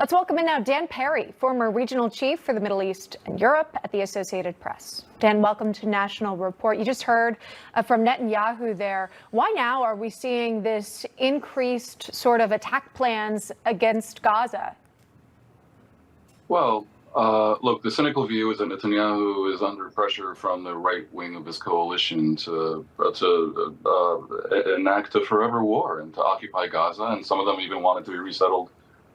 Let's welcome in now Dan Perry, former regional chief for the Middle East and Europe at the Associated Press. Dan, welcome to National Report. You just heard from Netanyahu there. Why now are we seeing this increased sort of attack plans against Gaza? Well, look, the cynical view is that Netanyahu is under pressure from the right wing of his coalition to enact a forever war and to occupy Gaza, and some of them even want it to be resettled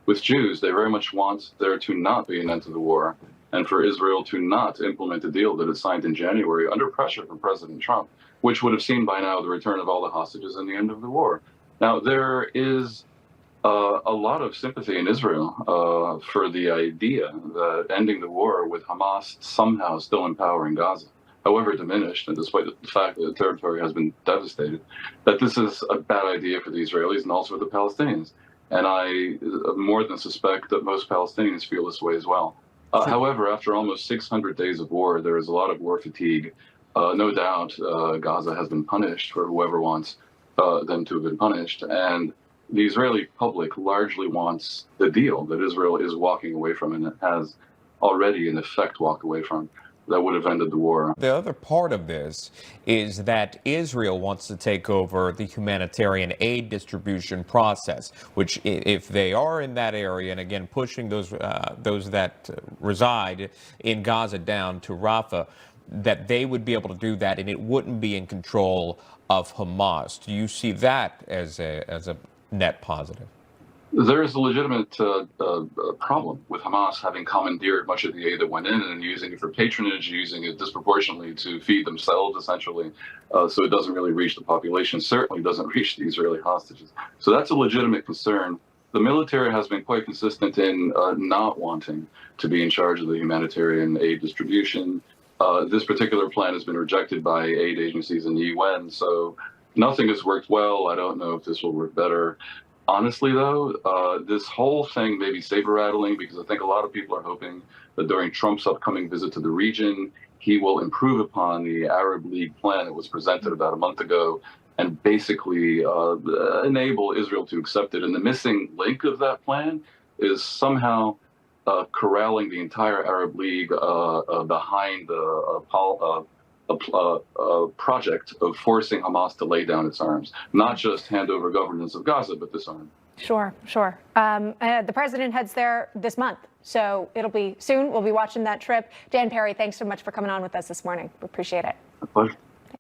with Jews. They very much want there to not be an end to the war and for Israel to not implement a deal that it signed in January under pressure from President Trump, which would have seen by now the return of all the hostages and the end of the war. Now, there is a lot of sympathy in Israel for the idea that ending the war with Hamas somehow still empowering Gaza, however diminished, and despite the fact that the territory has been devastated, that this is a bad idea for the Israelis and also for the Palestinians. And I more than suspect that most Palestinians feel this way as well. However, after almost 600 days of war, there is a lot of war fatigue. No doubt Gaza has been punished for whoever wants them to have been punished. And the Israeli public largely wants the deal that Israel is walking away from and has already, in effect, walked away from, that would have ended the war. The other part of this is that Israel wants to take over the humanitarian aid distribution process, which, if they are in that area, and again pushing those that reside in Gaza down to Rafah, that they would be able to do that, and it wouldn't be in control of Hamas. Do you see that as a net positive? There is a legitimate problem with Hamas having commandeered much of the aid that went in and using it for patronage, using it disproportionately to feed themselves, essentially. So it doesn't really reach the population, certainly doesn't reach the Israeli hostages. So that's a legitimate concern. The military has been quite consistent in not wanting to be in charge of the humanitarian aid distribution. This particular plan has been rejected by aid agencies in the UN, so nothing has worked well. I don't know if this will work better. Honestly, though, this whole thing may be saber-rattling because I think a lot of people are hoping that during Trump's upcoming visit to the region, he will improve upon the Arab League plan that was presented about a month ago and basically enable Israel to accept it. And the missing link of that plan is somehow corralling the entire Arab League behind a project of forcing Hamas to lay down its arms, not just hand over governance of Gaza, but disarm. Sure. The president heads there this month, so it'll be soon. We'll be watching that trip. Dan Perry, thanks so much for coming on with us this morning. We appreciate it. My pleasure.